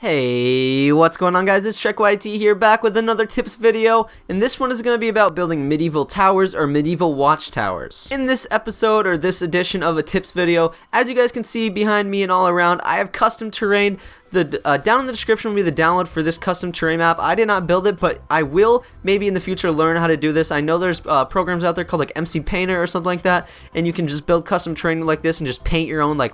Hey, what's going on, guys? It's ShrekYT here, back with another tips video, and this one is going to be about building medieval towers or medieval watchtowers. In this episode, or this edition of a tips video, as you guys can see behind me and all around, I have custom terrain. Down in the description will be the download for this custom terrain map. I did not build it, but I will maybe in the future learn how to do this. I know there's programs out there called like MC Painter or something like that, and you can just build custom terrain like this and just paint your own like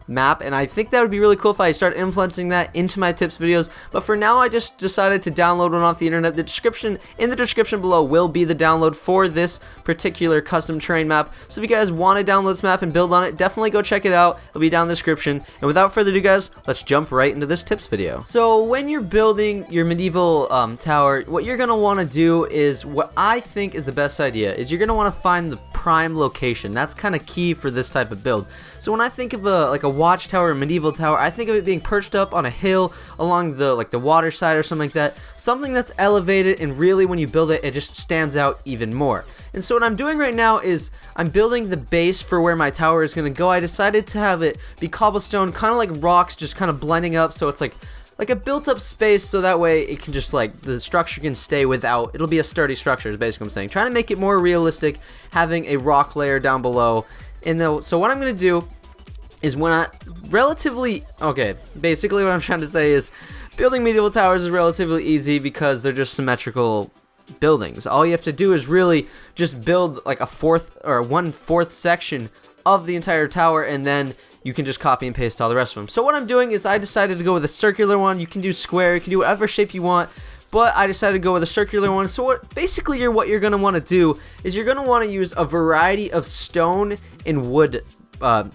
map, and I think that would be really cool if I start implementing that into my tips videos. But for now, I just decided to download one off the internet. In the description below will be the download for this particular custom terrain map. So if you guys want to download this map and build on it, definitely go check it out. It'll be down in the description. And without further ado, guys, let's jump right into this tips video. So when you're building your medieval tower, what you're gonna want to do is what I think is the best idea is you're gonna want to find the prime location. That's kind of key for this type of build. So when I think of a watchtower or medieval tower, I think of it being perched up on a hill along the water side or something like that. Something that's elevated, and really when you build it, it just stands out even more. And so what I'm doing right now is I'm building the base for where my tower is going to go. I decided to have it be cobblestone, kind of like rocks, just kind of blending up, so it's like a built-up space, so that way it can just the structure can stay without, it'll be a sturdy structure is basically what I'm saying. Trying to make it more realistic, having a rock layer down below. And so what I'm going to do is basically what I'm trying to say is building medieval towers is relatively easy because they're just symmetrical buildings. All you have to do is really just build like a fourth or 1/4 section of the entire tower, and then you can just copy and paste all the rest of them. So what I'm doing is I decided to go with a circular one. You can do square, you can do whatever shape you want, but I decided to go with a circular one. So what you're going to want to do is you're going to want to use a variety of stone and wood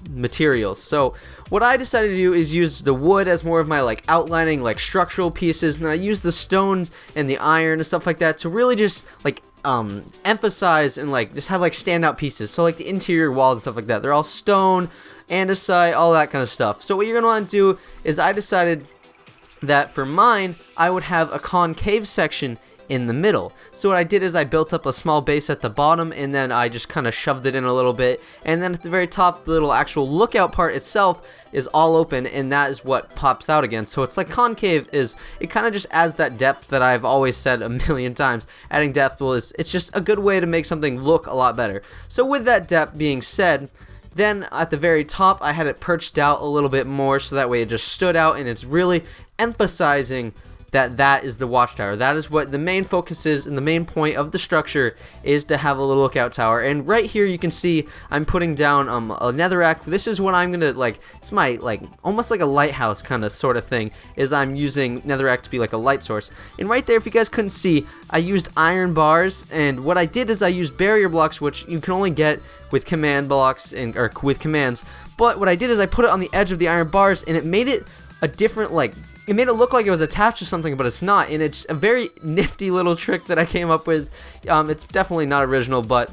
materials. So what I decided to do is use the wood as more of my outlining structural pieces, and I use the stones and the iron and stuff like that to really just emphasize and just have standout pieces. So the interior walls and stuff like that, they're all stone, andesite, all that kind of stuff. So what you're gonna want to do is I decided that for mine I would have a concave section in the middle. So what I did is I built up a small base at the bottom, and then I just kind of shoved it in a little bit, and then at the very top, the little actual lookout part itself is all open, and that is what pops out again. So it's concave is, it kind of just adds that depth that I've always said a million times. Adding depth it's just a good way to make something look a lot better. So with that depth being said, then at the very top I had it perched out a little bit more, so that way it just stood out, and it's really emphasizing that is the watchtower. That is what the main focus is, and the main point of the structure is to have a little lookout tower. And right here you can see I'm putting down a netherrack. This is what I'm gonna it's my almost like a lighthouse kind of sort of thing, is I'm using netherrack to be like a light source. And right there, if you guys couldn't see, I used iron bars, and what I did is I used barrier blocks, which you can only get with command blocks or with commands. But what I did is I put it on the edge of the iron bars, and it made it a different it made it look like it was attached to something, but it's not, and it's a very nifty little trick that I came up with. It's definitely not original, but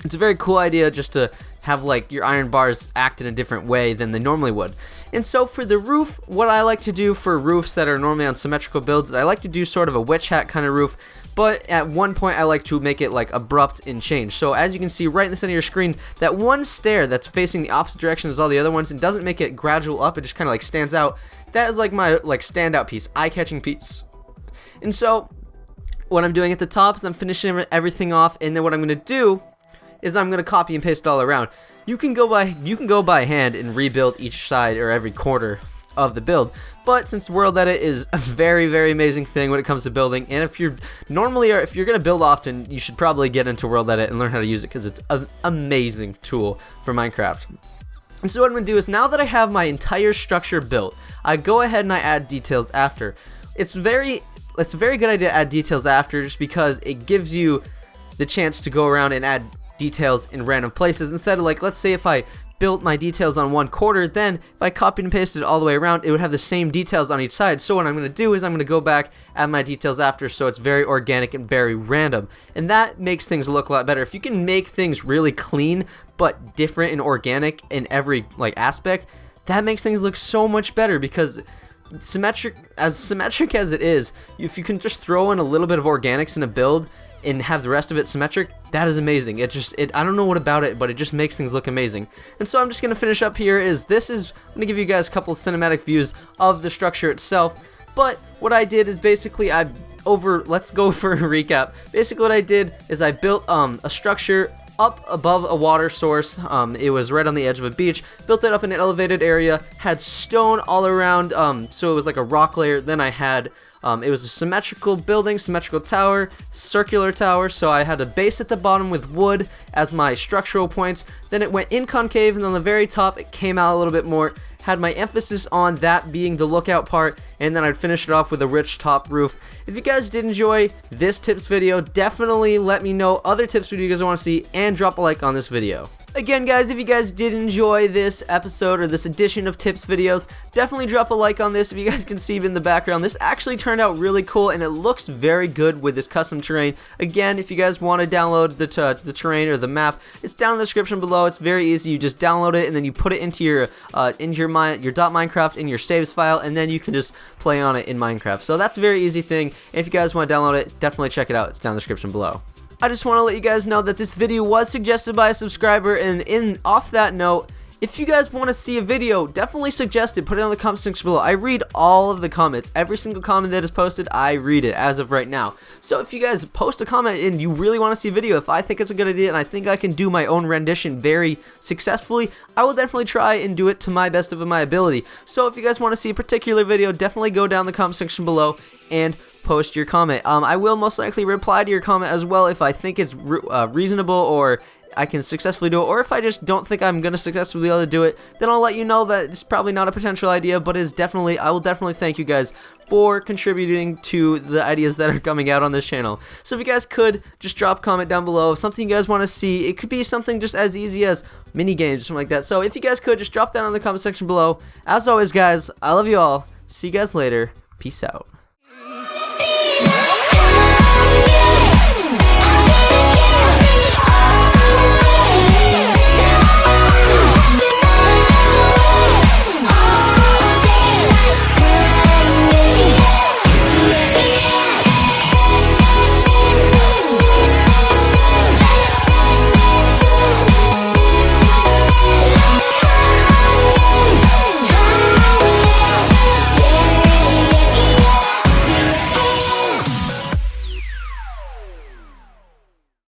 it's a very cool idea just to have your iron bars act in a different way than they normally would. And so for the roof, what I like to do for roofs that are normally on symmetrical builds, I like to do sort of a witch hat kind of roof, but at one point I like to make it abrupt and change. So as you can see right in the center of your screen, that one stair that's facing the opposite direction as all the other ones and doesn't make it gradual up, it just kind of stands out. That is my standout piece, eye-catching piece. And so what I'm doing at the top is I'm finishing everything off, and then what I'm going to do is I'm going to copy and paste it all around. You can go by hand and rebuild each side or every quarter of the build, but since World Edit is a very, very amazing thing when it comes to building, and if you're going to build often, you should probably get into World Edit and learn how to use it, because it's an amazing tool for Minecraft. And so what I'm going to do is, now that I have my entire structure built, I go ahead and I add details after. It's a very good idea to add details after, just because it gives you the chance to go around and add details in random places, instead of let's say if I built my details on one quarter, then if I copied and pasted it all the way around, it would have the same details on each side. So what I'm going to do is I'm going to go back, add my details after, so it's very organic and very random, and that makes things look a lot better. If you can make things really clean but different and organic in every aspect, that makes things look so much better, because symmetric as it is, if you can just throw in a little bit of organics in a build and have the rest of it symmetric, that is amazing. I don't know what about it, but it just makes things look amazing. And so I'm just going to finish up here. I'm going to give you guys a couple of cinematic views of the structure itself. But what I did is basically let's go for a recap. Basically what I did is I built a structure up above a water source. It was right on the edge of a beach. Built it up in an elevated area, had stone all around, so it was like a rock layer. Then I had it was a symmetrical building, symmetrical tower, circular tower, so I had a base at the bottom with wood as my structural points. Then it went in concave, and on the very top it came out a little bit more. Had my emphasis on that being the lookout part, and then I'd finish it off with a rich top roof. If you guys did enjoy this tips video, definitely let me know other tips video you guys want to see, and drop a like on this video. Again, guys, if you guys did enjoy this episode or this edition of tips videos, definitely drop a like on this. If you guys can see in the background, this actually turned out really cool, and it looks very good with this custom terrain. Again, if you guys want to download the terrain or the map, it's down in the description below. It's very easy. You just download it, and then you put it into your .minecraft in your saves file, and then you can just play on it in Minecraft. So that's a very easy thing. If you guys want to download it, definitely check it out. It's down in the description below. I just want to let you guys know that this video was suggested by a subscriber, and off that note, if you guys want to see a video, definitely suggest it. Put it on the comment section below. I read all of the comments. Every single comment that is posted, I read it as of right now. So if you guys post a comment and you really want to see a video, if I think it's a good idea and I think I can do my own rendition very successfully, I will definitely try and do it to my best of my ability. So if you guys want to see a particular video, definitely go down the comment section below and post your comment. I will most likely reply to your comment as well if I think it's reasonable or I can successfully do it, or if I just don't think I'm going to successfully be able to do it, then I'll let you know that it's probably not a potential idea, but is definitely, I will definitely thank you guys for contributing to the ideas that are coming out on this channel. So if you guys could just drop a comment down below, something you guys want to see. It could be something just as easy as mini games or something like that. So if you guys could just drop that in the comment section below. As always, guys, I love you all. See you guys later. Peace out.